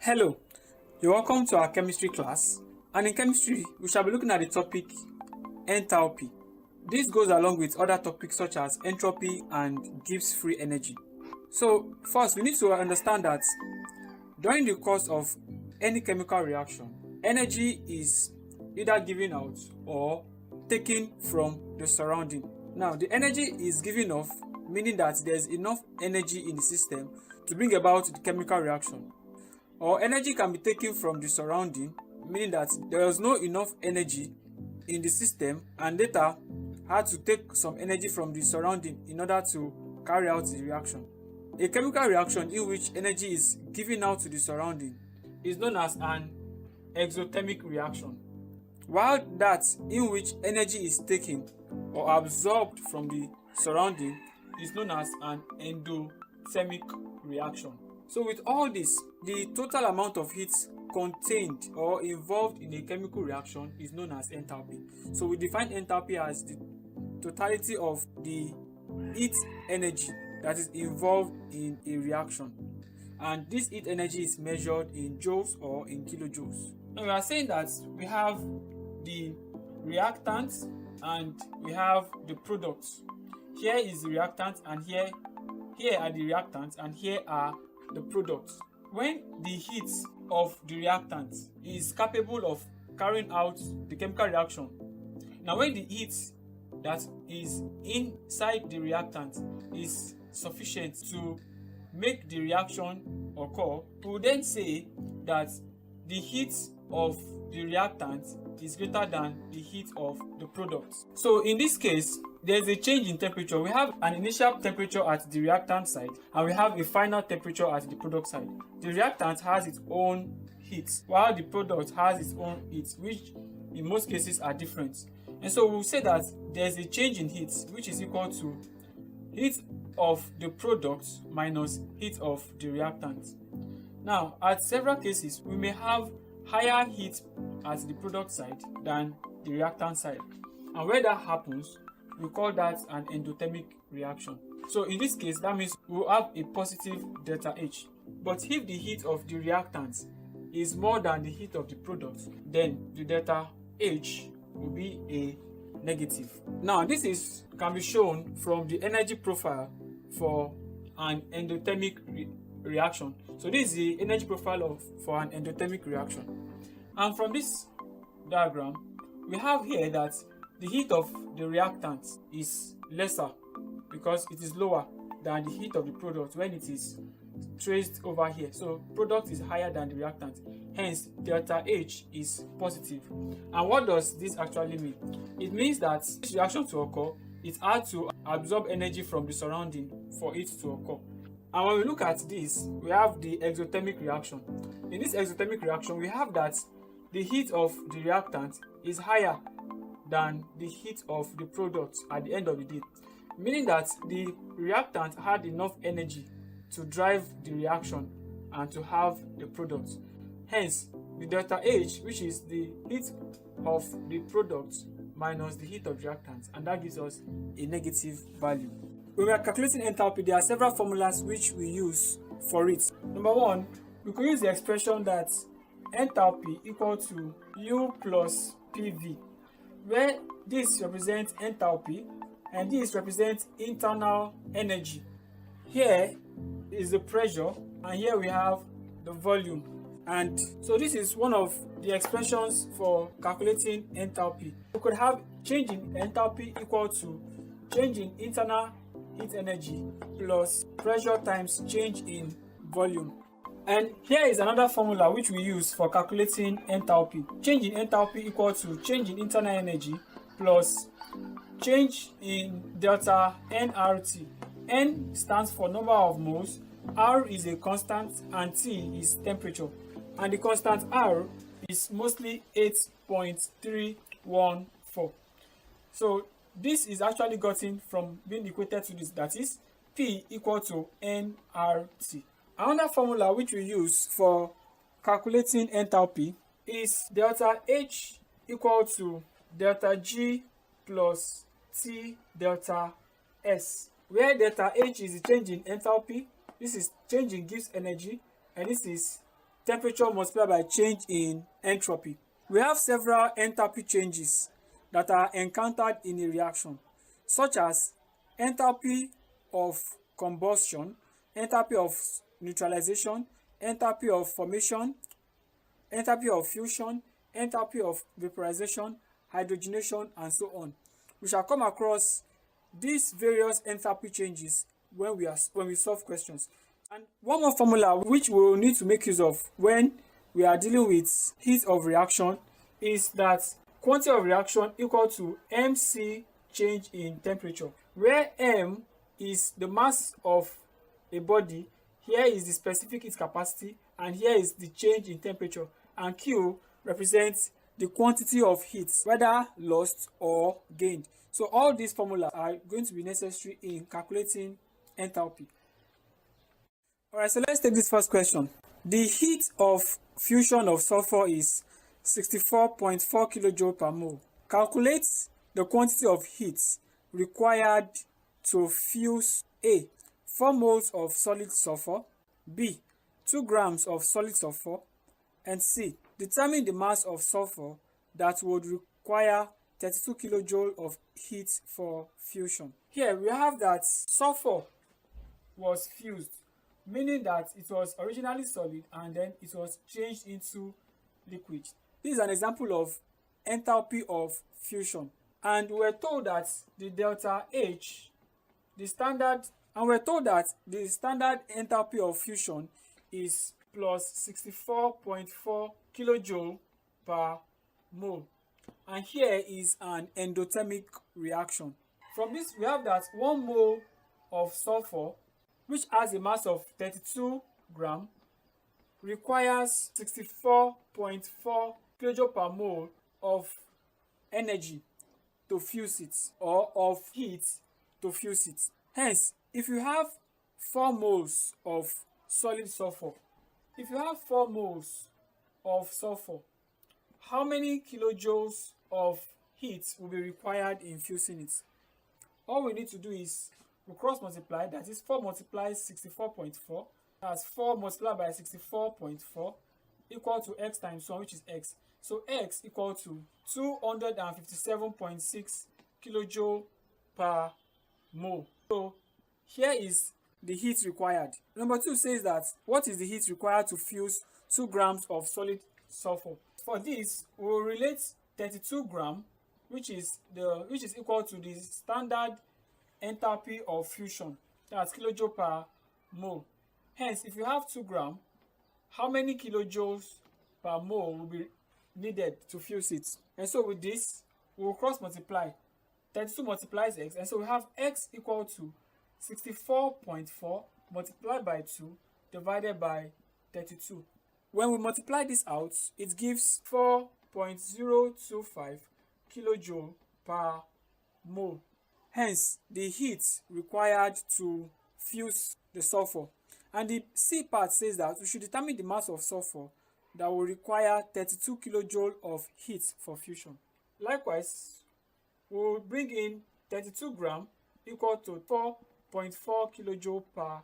Hello, you're welcome to our chemistry class. And in chemistry, we shall be looking at the topic enthalpy. This goes along with other topics such as entropy and Gibbs free energy. So, first, we need to understand that during the course of any chemical reaction, energy is either given out or taken from the surrounding. Now, the energy is given off, meaning that there's enough energy in the system to bring about the chemical reaction. Or energy can be taken from the surrounding, meaning that there was no enough energy in the system and later had to take some energy from the surrounding in order to carry out the reaction. A chemical reaction in which energy is given out to the surrounding is known as an exothermic reaction, while that in which energy is taken or absorbed from the surrounding is known as an endothermic reaction. So with all this, the total amount of heat contained or involved in a chemical reaction is known as enthalpy. So we define enthalpy as the totality of the heat energy that is involved in a reaction. And this heat energy is measured in joules or in kilojoules. Now we are saying that we have the reactants and we have the products. Here is the reactant and here are the reactants and here are the products. When the heat of the reactant is capable of carrying out the chemical reaction, now when the heat that is inside the reactant is sufficient to make the reaction occur, we will then say that the heat of the reactant is greater than the heat of the product. So in this case, there is a change in temperature. We have an initial temperature at the reactant side and we have a final temperature at the product side. The reactant has its own heat while the product has its own heat, which in most cases are different. And so we'll say that there's a change in heat which is equal to heat of the product minus heat of the reactant. Now, at several cases, we may have higher heat at the product side than the reactant side. And where that happens, we call that an endothermic reaction. So in this case, that means we will have a positive delta H. But if the heat of the reactant is more than the heat of the product, then the delta H will be a negative. Now, this can be shown from the energy profile for an endothermic reaction. So this is the energy profile for an endothermic reaction. And from this diagram, we have here that the heat of the reactant is lesser because it is lower than the heat of the product when it is traced over here. So product is higher than the reactant, hence delta H is positive. And what does this actually mean? It means that this reaction to occur, it had to absorb energy from the surrounding for it to occur. And when we look at this, we have the exothermic reaction. In this exothermic reaction, we have that the heat of the reactant is higher than the heat of the product at the end of the day, meaning that the reactant had enough energy to drive the reaction and to have the product. Hence, the delta H, which is the heat of the product minus the heat of the reactant, and that gives us a negative value. When we are calculating enthalpy, there are several formulas which we use for it. Number one, we could use the expression that enthalpy equal to U plus PV, where this represents enthalpy and this represents internal energy. Here is the pressure and here we have the volume. And so this is one of the expressions for calculating enthalpy. We could have change in enthalpy equal to change in internal heat energy plus pressure times change in volume. And here is another formula which we use for calculating enthalpy. Change in enthalpy equal to change in internal energy plus change in delta nRT. N stands for number of moles, R is a constant, and T is temperature. And the constant R is mostly 8.314. So this is actually gotten from being equated to this, that is P equal to nRT. Another formula which we use for calculating enthalpy is delta H equal to delta G plus T delta S, where delta H is the change in enthalpy, this is change in Gibbs energy, and this is temperature multiplied by change in entropy. We have several enthalpy changes that are encountered in a reaction, such as enthalpy of combustion, enthalpy of neutralization, enthalpy of formation, enthalpy of fusion, enthalpy of vaporization, hydrogenation, and so on. We shall come across these various enthalpy changes when we solve questions. And one more formula which we will need to make use of when we are dealing with heat of reaction is that quantity of reaction equal to mc change in temperature, where m is the mass of a body, here is the specific heat capacity, and here is the change in temperature, and q represents the quantity of heat, whether lost or gained. So all these formulas are going to be necessary in calculating enthalpy. Alright, so let's take this first question. The heat of fusion of sulfur is 64.4 kJ per mole. Calculate the quantity of heat required to fuse A. 4 moles of solid sulfur, B. 2 grams of solid sulfur, and C. Determine the mass of sulfur that would require 32 kJ of heat for fusion. Here we have that sulfur was fused, meaning that it was originally solid and then it was changed into liquid. This is an example of enthalpy of fusion, and we're told that the delta H, the standard enthalpy of fusion is plus 64.4 kilojoule per mole, and here is an endothermic reaction. From this we have that 1 mole of sulfur, which has a mass of 32 gram, requires 64.4 kilojoule per mole of energy to fuse it, or of heat to fuse it. Hence, if you have 4 moles of solid sulfur, how many kilojoules of heat will be required in fusing it? All we need to do is we cross multiply, that is 4 multiplies 64.4, that's 4 multiplied by 64.4 equal to x times 1, which is x. So x equal to 257.6 kilojoule per mole. So here is the heat required. Number 2 says that what is the heat required to fuse 2 grams of solid sulfur? For this, we will relate 32 gram, which is equal to the standard enthalpy of fusion, that's kilojoule per mole. Hence, if you have 2 gram, how many kilojoules per mole will be needed to fuse it? And so with this, we will cross multiply. 32 multiplies x, and so we have x equal to 64.4 multiplied by 2 divided by 32. When we multiply this out, it gives 4.025 kilojoule per mole. Hence, the heat required to fuse the sulfur. And the C part says that we should determine the mass of sulfur that will require 32 kilojoule of heat for fusion. Likewise, we will bring in 32 gram equal to 4.4 kilojoule per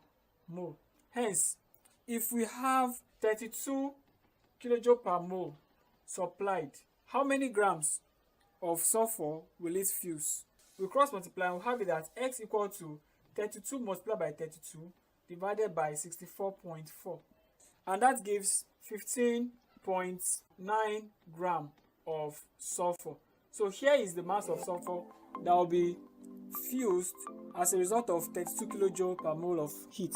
mole. Hence, if we have 32 kilojoule per mole supplied, how many grams of sulfur will it fuse? We cross multiply and we have it that x equal to 32 multiplied by 32 divided by 64.4, and that gives 15.9 gram of sulfur. So here is the mass of sulfur that will be fused as a result of 32 kilojoule per mole of heat.